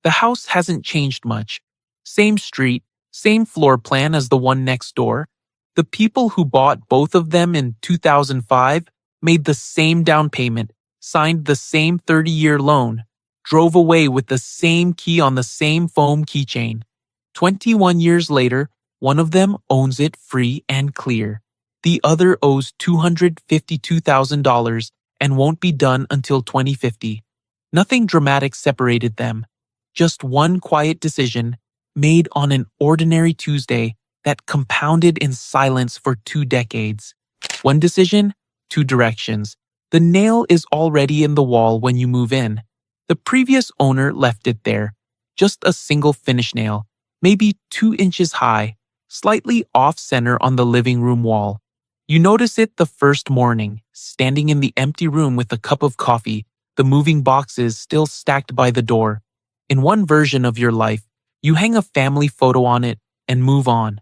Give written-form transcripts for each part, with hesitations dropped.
The house hasn't changed much. Same street, same floor plan as the one next door. The people who bought both of them in 2005 made the same down payment, signed the same 30-year loan, drove away with the same key on the same foam keychain. 21 years later, one of them owns it free and clear. The other owes $252,000 and won't be done until 2050. Nothing dramatic separated them. Just one quiet decision made on an ordinary Tuesday that compounded in silence for 2 decades. One decision, 2 directions. The nail is already in the wall when you move in. The previous owner left it there. Just a single finish nail, maybe 2 inches high, slightly off-center on the living room wall. You notice it the first morning, standing in the empty room with a cup of coffee, the moving boxes still stacked by the door. In one version of your life, you hang a family photo on it and move on.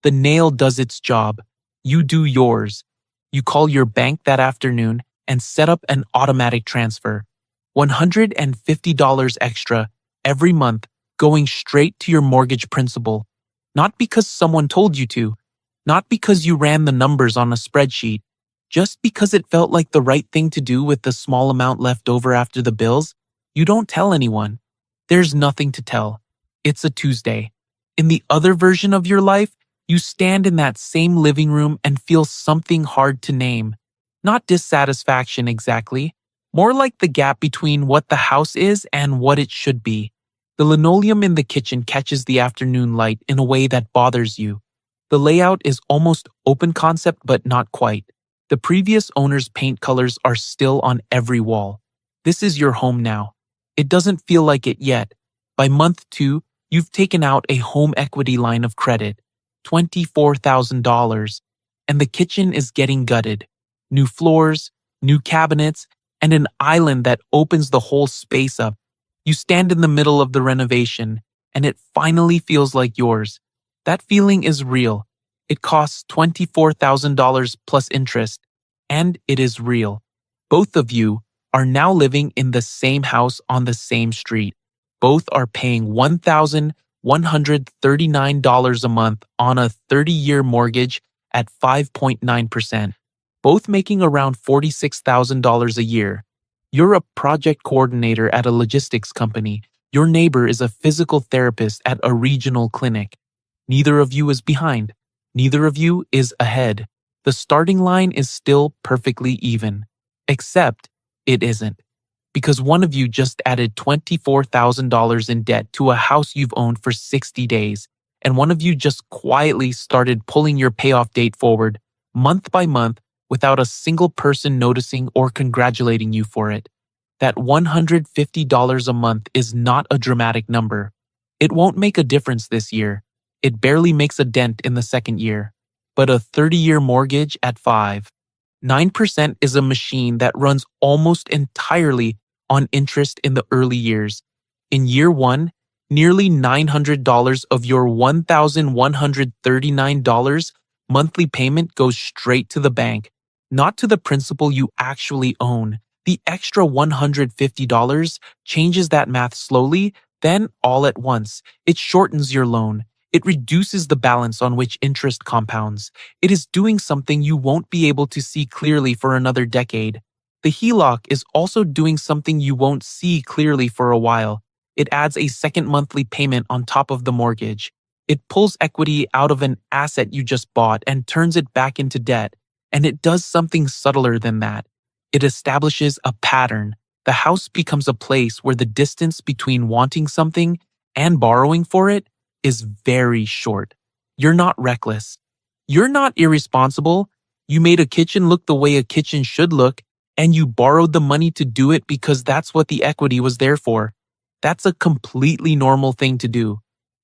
The nail does its job. You do yours. You call your bank that afternoon and set up an automatic transfer. $150 extra every month going straight to your mortgage principal. Not because someone told you to, not because you ran the numbers on a spreadsheet, just because it felt like the right thing to do with the small amount left over after the bills. You don't tell anyone. There's nothing to tell. It's a Tuesday. In the other version of your life, you stand in that same living room and feel something hard to name. Not dissatisfaction exactly, more like the gap between what the house is and what it should be. The linoleum in the kitchen catches the afternoon light in a way that bothers you. The layout is almost open concept but not quite. The previous owner's paint colors are still on every wall. This is your home now. It doesn't feel like it yet. By month 2, you've taken out a home equity line of credit, $24,000, and the kitchen is getting gutted. New floors, new cabinets, and an island that opens the whole space up. You stand in the middle of the renovation, and it finally feels like yours. That feeling is real. It costs $24,000 plus interest, and it is real. Both of you are now living in the same house on the same street. Both are paying $1,139 a month on a 30-year mortgage at 5.9%. Both making around $46,000 a year. You're a project coordinator at a logistics company. Your neighbor is a physical therapist at a regional clinic. Neither of you is behind. Neither of you is ahead. The starting line is still perfectly even. Except it isn't. Because one of you just added $24,000 in debt to a house you've owned for 60 days, and one of you just quietly started pulling your payoff date forward, month by month, without a single person noticing or congratulating you for it. That $150 a month is not a dramatic number. It won't make a difference this year. It barely makes a dent in the second year. But a 30-year mortgage at 9% is a machine that runs almost entirely on interest in the early years. In year 1, nearly $900 of your $1,139 monthly payment goes straight to the bank, not to the principal you actually own. The extra $150 changes that math slowly, then all at once. It shortens your loan. It reduces the balance on which interest compounds. It is doing something you won't be able to see clearly for another decade. The HELOC is also doing something you won't see clearly for a while. It adds a second monthly payment on top of the mortgage. It pulls equity out of an asset you just bought and turns it back into debt. And it does something subtler than that. It establishes a pattern. The house becomes a place where the distance between wanting something and borrowing for it is very short. You're not reckless. You're not irresponsible. You made a kitchen look the way a kitchen should look, and you borrowed the money to do it because that's what the equity was there for. That's a completely normal thing to do.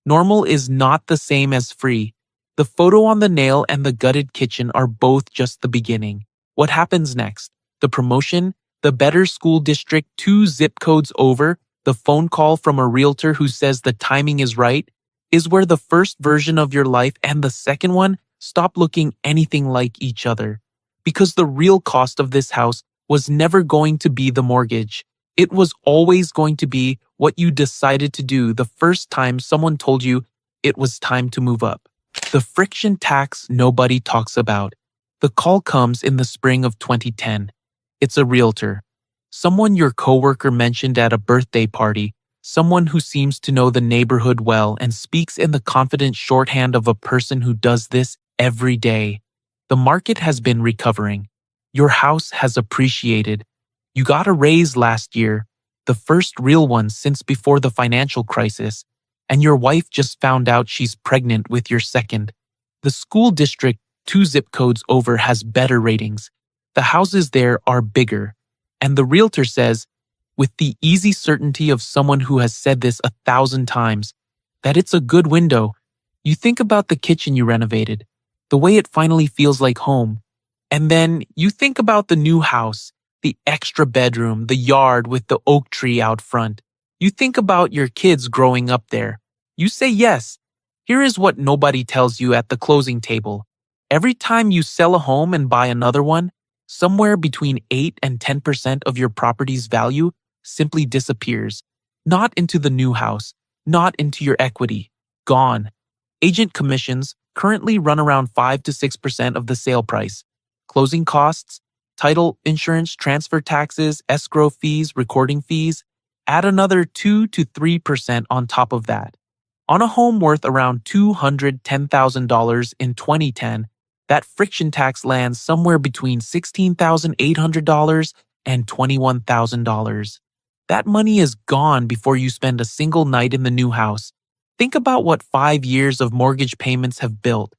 Normal is not the same as free. The photo on the nail and the gutted kitchen are both just the beginning. What happens next? The promotion, the better school district 2 zip codes over, the phone call from a realtor who says the timing is right, is where the first version of your life and the second one stop looking anything like each other. Because the real cost of this house was never going to be the mortgage. It was always going to be what you decided to do the first time someone told you it was time to move up. The friction tax nobody talks about. The call comes in the spring of 2010. It's a realtor. Someone your coworker mentioned at a birthday party, someone who seems to know the neighborhood well and speaks in the confident shorthand of a person who does this every day. The market has been recovering. Your house has appreciated. You got a raise last year, the first real one since before the financial crisis, and your wife just found out she's pregnant with your second. The school district 2 zip codes over has better ratings. The houses there are bigger. And the realtor says, with the easy certainty of someone who has said this 1,000 times, that it's a good window. You think about the kitchen you renovated, the way it finally feels like home. And then you think about the new house, the extra bedroom, the yard with the oak tree out front. You think about your kids growing up there. You say yes. Here is what nobody tells you at the closing table. Every time you sell a home and buy another one, somewhere between 8 and 10% of your property's value simply disappears. Not into the new house, not into your equity. Gone. Agent commissions currently run around 5 to 6% of the sale price. Closing costs, title, insurance, transfer taxes, escrow fees, recording fees, add another 2 to 3% on top of that. On a home worth around $210,000 in 2010, that friction tax lands somewhere between $16,800 and $21,000. That money is gone before you spend a single night in the new house. Think about what 5 years of mortgage payments have built.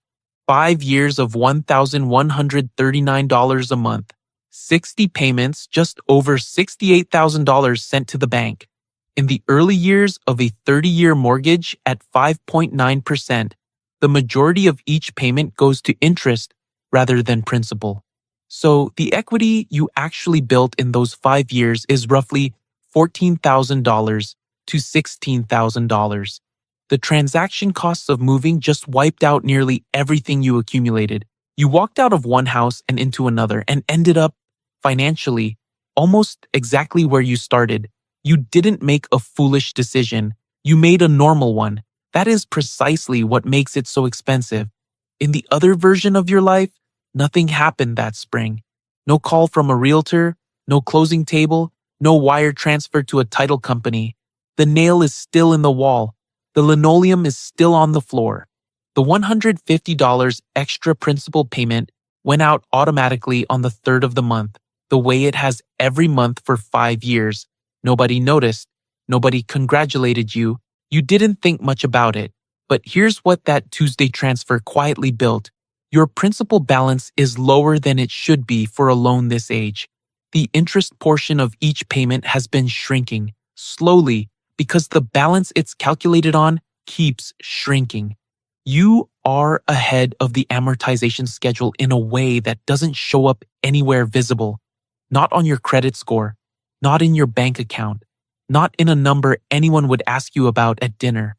5 years of $1,139 a month. 60 payments, just over $68,000 sent to the bank. In the early years of a 30-year mortgage at 5.9%, the majority of each payment goes to interest rather than principal. So the equity you actually built in those 5 years is roughly $14,000 to $16,000. The transaction costs of moving just wiped out nearly everything you accumulated. You walked out of one house and into another and ended up, financially, almost exactly where you started. You didn't make a foolish decision. You made a normal one. That is precisely what makes it so expensive. In the other version of your life, nothing happened that spring. No call from a realtor, no closing table, no wire transfer to a title company. The nail is still in the wall. The linoleum is still on the floor. The $150 extra principal payment went out automatically on the 3rd of the month, the way it has every month for 5 years. Nobody noticed. Nobody congratulated you. You didn't think much about it. But here's what that Tuesday transfer quietly built. Your principal balance is lower than it should be for a loan this age. The interest portion of each payment has been shrinking, slowly, because the balance it's calculated on keeps shrinking. You are ahead of the amortization schedule in a way that doesn't show up anywhere visible. Not on your credit score, not in your bank account, not in a number anyone would ask you about at dinner.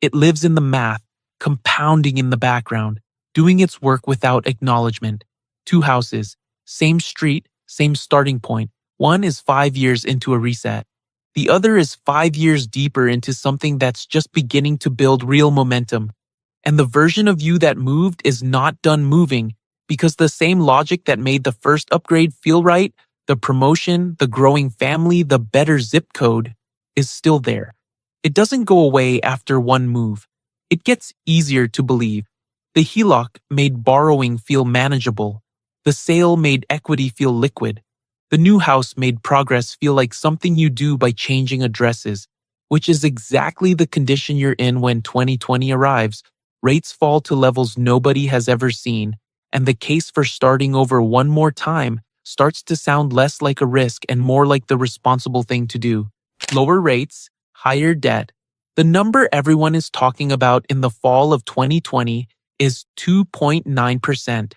It lives in the math, compounding in the background, doing its work without acknowledgement. 2 houses, same street, same starting point. One is 5 years into a reset. The other is 5 years deeper into something that's just beginning to build real momentum. And the version of you that moved is not done moving because the same logic that made the first upgrade feel right, the promotion, the growing family, the better zip code, is still there. It doesn't go away after one move. It gets easier to believe. The HELOC made borrowing feel manageable. The sale made equity feel liquid. The new house made progress feel like something you do by changing addresses, which is exactly the condition you're in when 2020 arrives. Rates fall to levels nobody has ever seen, and the case for starting over one more time starts to sound less like a risk and more like the responsible thing to do. Lower rates, higher debt. The number everyone is talking about in the fall of 2020 is 2.9%.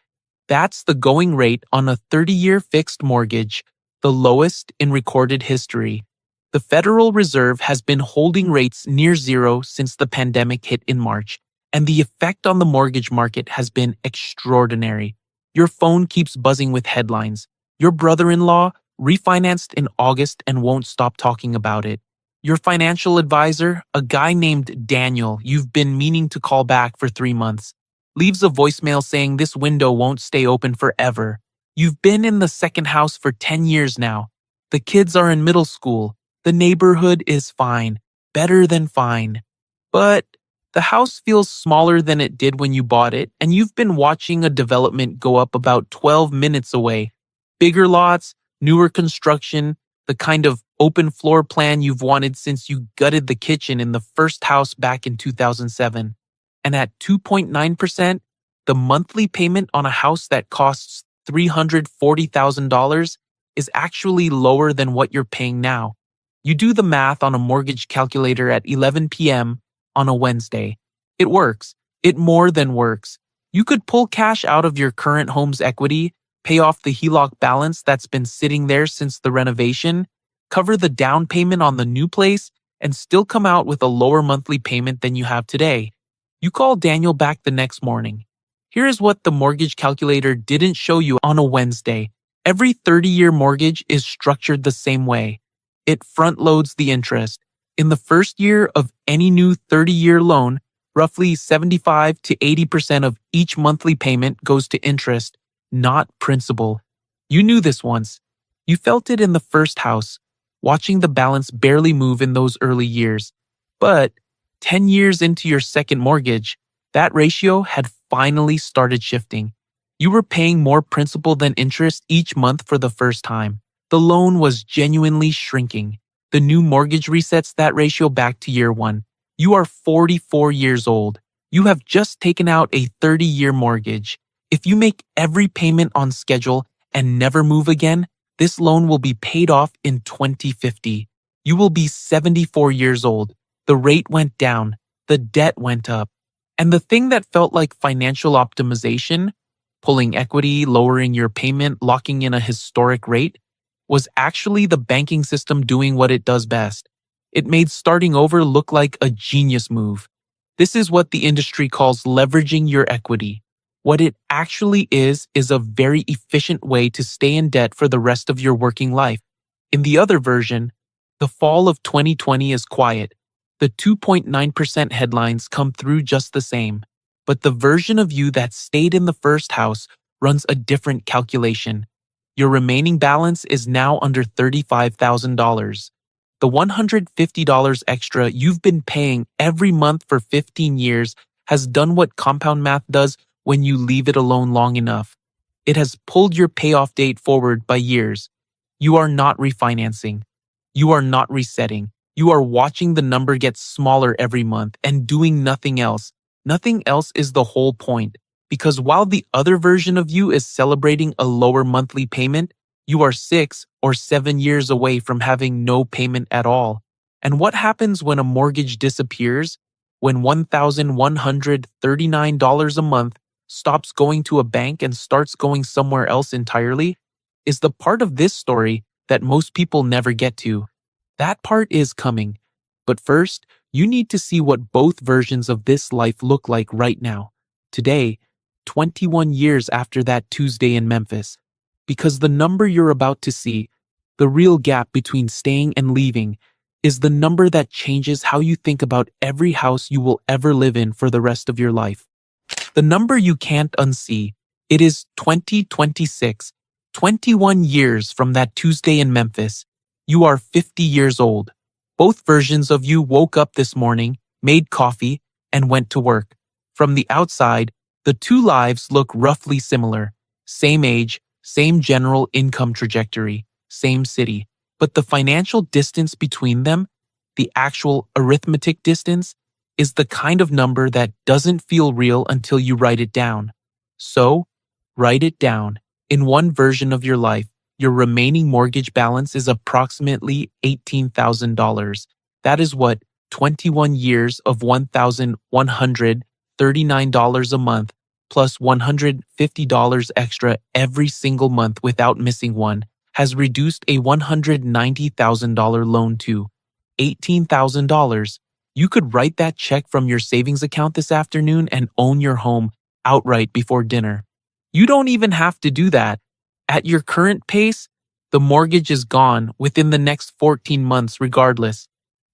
That's the going rate on a 30-year fixed mortgage, the lowest in recorded history. The Federal Reserve has been holding rates near zero since the pandemic hit in March, and the effect on the mortgage market has been extraordinary. Your phone keeps buzzing with headlines. Your brother-in-law refinanced in August and won't stop talking about it. Your financial advisor, a guy named Daniel you've been meaning to call back for 3 months, leaves a voicemail saying this window won't stay open forever. You've been in the second house for 10 years now. The kids are in middle school. The neighborhood is fine, better than fine. But the house feels smaller than it did when you bought it, and you've been watching a development go up about 12 minutes away. Bigger lots, newer construction, the kind of open floor plan you've wanted since you gutted the kitchen in the first house back in 2007. And at 2.9%, the monthly payment on a house that costs $340,000 is actually lower than what you're paying now. You do the math on a mortgage calculator at 11 p.m. on a Wednesday. It works. It more than works. You could pull cash out of your current home's equity, pay off the HELOC balance that's been sitting there since the renovation, cover the down payment on the new place, and still come out with a lower monthly payment than you have today. You call Daniel back the next morning. Here is what the mortgage calculator didn't show you on a Wednesday. Every 30-year mortgage is structured the same way. It front loads the interest. In the first year of any new 30-year loan, roughly 75 to 80% of each monthly payment goes to interest, not principal. You knew this once. You felt it in the first house, watching the balance barely move in those early years. But 10 years into your second mortgage, that ratio had finally started shifting. You were paying more principal than interest each month for the first time. The loan was genuinely shrinking. The new mortgage resets that ratio back to year one. You are 44 years old. You have just taken out a 30-year mortgage. If you make every payment on schedule and never move again, this loan will be paid off in 2050. You will be 74 years old. The rate went down. The debt went up. And the thing that felt like financial optimization, pulling equity, lowering your payment, locking in a historic rate, was actually the banking system doing what it does best. It made starting over look like a genius move. This is what the industry calls leveraging your equity. What it actually is a very efficient way to stay in debt for the rest of your working life. In the other version, the fall of 2020 is quiet. The 2.9% headlines come through just the same. But the version of you that stayed in the first house runs a different calculation. Your remaining balance is now under $35,000. The $150 extra you've been paying every month for 15 years has done what compound math does when you leave it alone long enough. It has pulled your payoff date forward by years. You are not refinancing. You are not resetting. You are watching the number get smaller every month and doing nothing else. Nothing else is the whole point. Because while the other version of you is celebrating a lower monthly payment, you are 6 or 7 years away from having no payment at all. And what happens when a mortgage disappears? When $1,139 a month stops going to a bank and starts going somewhere else entirely? Is the part of this story that most people never get to. That part is coming. But first, you need to see what both versions of this life look like right now. Today, 21 years after that Tuesday in Memphis. Because the number you're about to see, the real gap between staying and leaving, is the number that changes how you think about every house you will ever live in for the rest of your life. The number you can't unsee. It is 2026, 21 years from that Tuesday in Memphis. You are 50 years old. Both versions of you woke up this morning, made coffee, and went to work. From the outside, the two lives look roughly similar. Same age, same general income trajectory, same city. But the financial distance between them, the actual arithmetic distance, is the kind of number that doesn't feel real until you write it down. So, write it down. In one version of your life, your remaining mortgage balance is approximately $18,000. That is what 21 years of $1,139 a month plus $150 extra every single month without missing one has reduced a $190,000 loan to $18,000. You could write that check from your savings account this afternoon and own your home outright before dinner. You don't even have to do that. At your current pace, the mortgage is gone within the next 14 months regardless.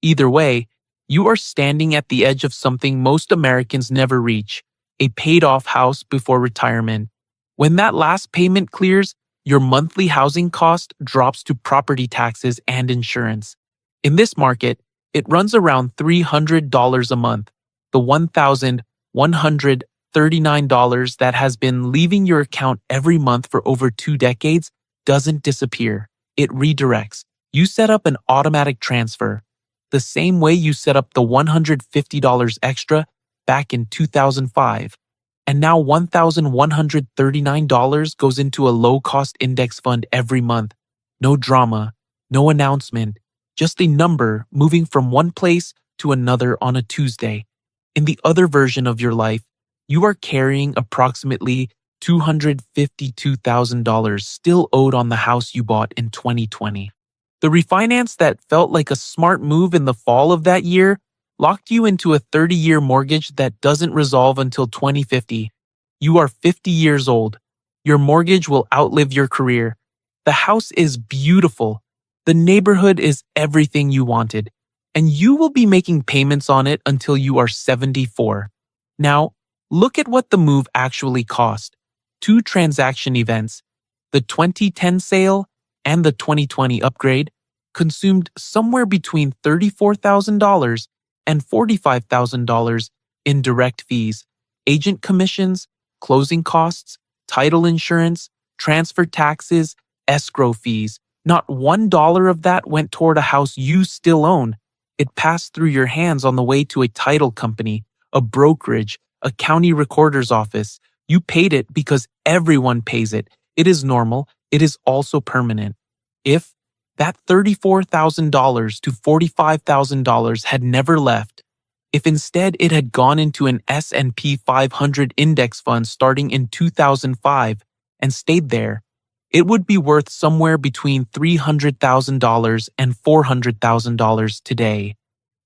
Either way, you are standing at the edge of something most Americans never reach, a paid-off house before retirement. When that last payment clears, your monthly housing cost drops to property taxes and insurance. In this market, it runs around $300 a month, the $1,139 that has been leaving your account every month for over 2 decades doesn't disappear. It redirects. You set up an automatic transfer, the same way you set up the $150 extra back in 2005. And now $1,139 goes into a low-cost index fund every month. No drama, no announcement, just a number moving from one place to another on a Tuesday. In the other version of your life, you are carrying approximately $252,000 still owed on the house you bought in 2020. The refinance that felt like a smart move in the fall of that year locked you into a 30-year mortgage that doesn't resolve until 2050. You are 50 years old. Your mortgage will outlive your career. The house is beautiful. The neighborhood is everything you wanted. And you will be making payments on it until you are 74. Now, look at what the move actually cost. 2 transaction events, the 2010 sale and the 2020 upgrade, consumed somewhere between $34,000 and $45,000 in direct fees, agent commissions, closing costs, title insurance, transfer taxes, escrow fees. Not $1 of that went toward a house you still own. It passed through your hands on the way to a title company, a brokerage, a county recorder's office. You paid it because everyone pays it. It is normal. It is also permanent. If that $34,000 to $45,000 had never left, if instead it had gone into an S&P 500 index fund starting in 2005 and stayed there, it would be worth somewhere between $300,000 and $400,000 today.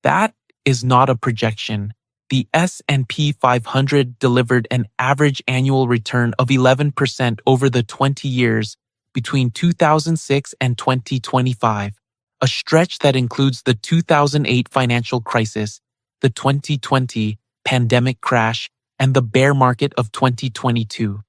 That is not a projection. The S&P 500 delivered an average annual return of 11% over the 20 years between 2006 and 2025, a stretch that includes the 2008 financial crisis, the 2020 pandemic crash, and the bear market of 2022.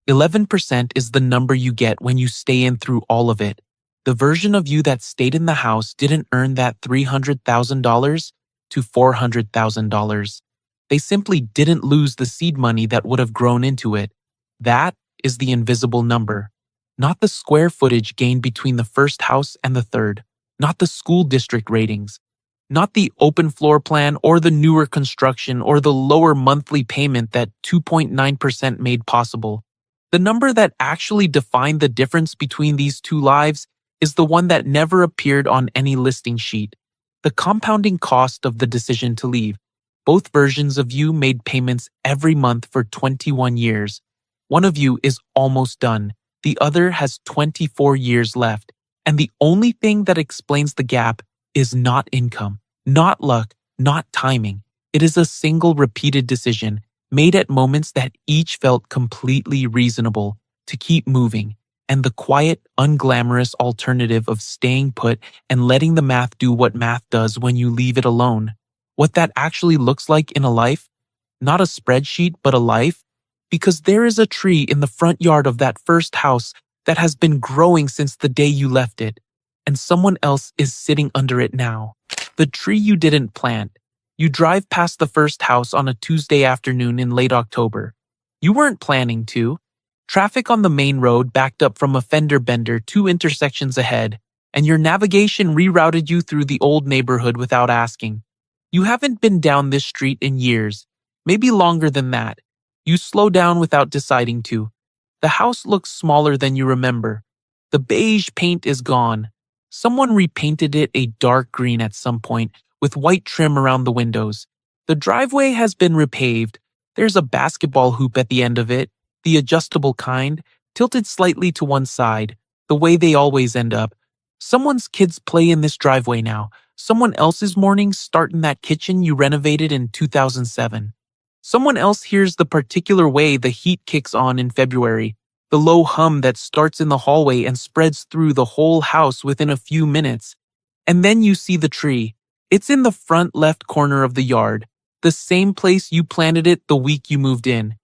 11% is the number you get when you stay in through all of it. The version of you that stayed in the house didn't earn that $300,000 to $400,000. They simply didn't lose the seed money that would have grown into it. That is the invisible number. Not the square footage gained between the first house and the third. Not the school district ratings. Not the open floor plan or the newer construction or the lower monthly payment that 2.9% made possible. The number that actually defined the difference between these two lives is the one that never appeared on any listing sheet. The compounding cost of the decision to leave. Both versions of you made payments every month for 21 years. One of you is almost done. The other has 24 years left. And the only thing that explains the gap is not income, not luck, not timing. It is a single repeated decision made at moments that each felt completely reasonable to keep moving, and the quiet, unglamorous alternative of staying put and letting the math do what math does when you leave it alone. What that actually looks like in a life? Not a spreadsheet, but a life? Because there is a tree in the front yard of that first house that has been growing since the day you left it, and someone else is sitting under it now. The tree you didn't plant. You drive past the first house on a Tuesday afternoon in late October. You weren't planning to. Traffic on the main road backed up from a fender bender 2 intersections ahead, and your navigation rerouted you through the old neighborhood without asking. You haven't been down this street in years, maybe longer than that. You slow down without deciding to. The house looks smaller than you remember. The beige paint is gone. Someone repainted it a dark green at some point, with white trim around the windows. The driveway has been repaved. There's a basketball hoop at the end of it, the adjustable kind, tilted slightly to one side, the way they always end up. Someone's kids play in this driveway now. Someone else's mornings start in that kitchen you renovated in 2007. Someone else hears the particular way the heat kicks on in February, the low hum that starts in the hallway and spreads through the whole house within a few minutes. And then you see the tree. It's in the front left corner of the yard, the same place you planted it the week you moved in.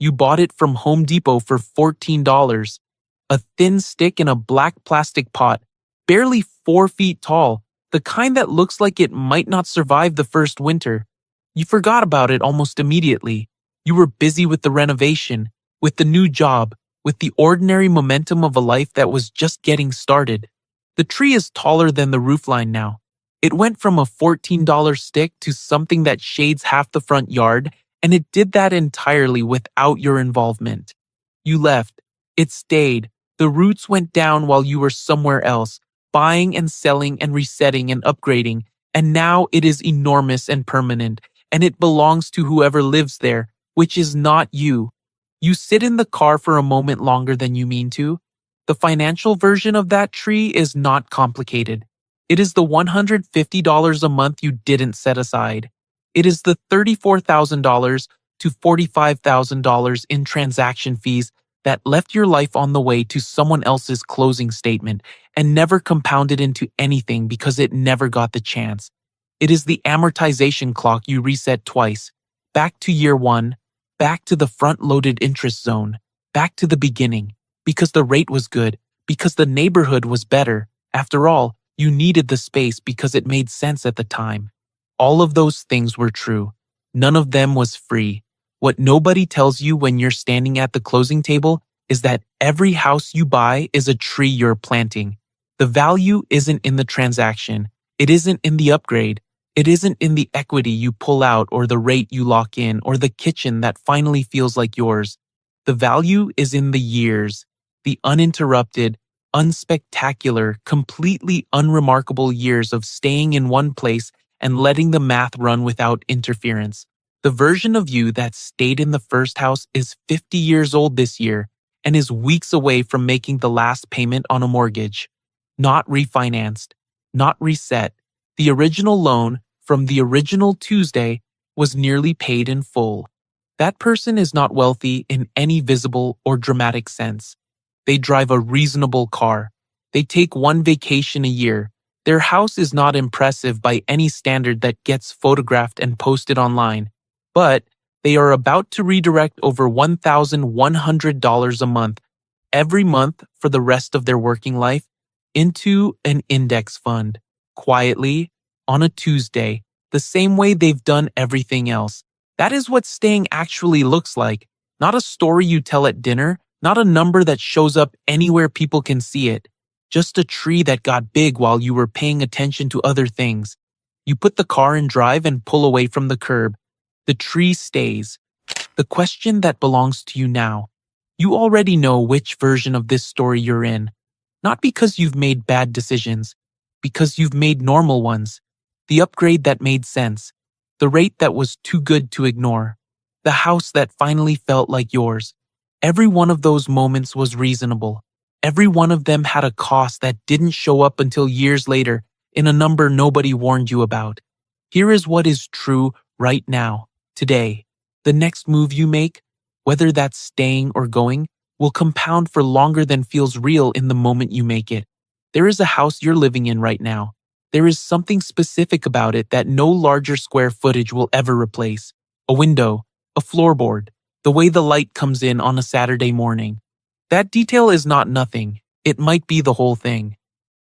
You bought it from Home Depot for $14. A thin stick in a black plastic pot, barely 4 feet tall, the kind that looks like it might not survive the first winter. You forgot about it almost immediately. You were busy with the renovation, with the new job, with the ordinary momentum of a life that was just getting started. The tree is taller than the roofline now. It went from a $14 stick to something that shades half the front yard, and it did that entirely without your involvement. You left. It stayed. The roots went down while you were somewhere else, buying and selling and resetting and upgrading, and now it is enormous and permanent, and it belongs to whoever lives there, which is not you. You sit in the car for a moment longer than you mean to. The financial version of that tree is not complicated. It is the $150 a month you didn't set aside. It is the $34,000 to $45,000 in transaction fees that left your life on the way to someone else's closing statement and never compounded into anything because it never got the chance. It is the amortization clock you reset twice, back to year one, back to the front-loaded interest zone, back to the beginning, because the rate was good, because the neighborhood was better. After all, you needed the space because it made sense at the time. All of those things were true. None of them was free. What nobody tells you when you're standing at the closing table is that every house you buy is a tree you're planting. The value isn't in the transaction. It isn't in the upgrade. It isn't in the equity you pull out or the rate you lock in or the kitchen that finally feels like yours. The value is in the years, the uninterrupted, unspectacular, completely unremarkable years of staying in one place and letting the math run without interference. The version of you that stayed in the first house is 50 years old this year and is weeks away from making the last payment on a mortgage. Not refinanced, not reset. The original loan from the original Tuesday was nearly paid in full. That person is not wealthy in any visible or dramatic sense. They drive a reasonable car. They take one vacation a year. Their house is not impressive by any standard that gets photographed and posted online, but they are about to redirect over $1,100 a month, every month for the rest of their working life, into an index fund, quietly, on a Tuesday, the same way they've done everything else. That is what staying actually looks like, not a story you tell at dinner, not a number that shows up anywhere people can see it. Just a tree that got big while you were paying attention to other things. You put the car in drive and pull away from the curb. The tree stays. The question that belongs to you now. You already know which version of this story you're in. Not because you've made bad decisions, because you've made normal ones. The upgrade that made sense. The rate that was too good to ignore. The house that finally felt like yours. Every one of those moments was reasonable. Every one of them had a cost that didn't show up until years later in a number nobody warned you about. Here is what is true right now, today. The next move you make, whether that's staying or going, will compound for longer than feels real in the moment you make it. There is a house you're living in right now. There is something specific about it that no larger square footage will ever replace. A window, a floorboard, the way the light comes in on a Saturday morning. That detail is not nothing. It might be the whole thing.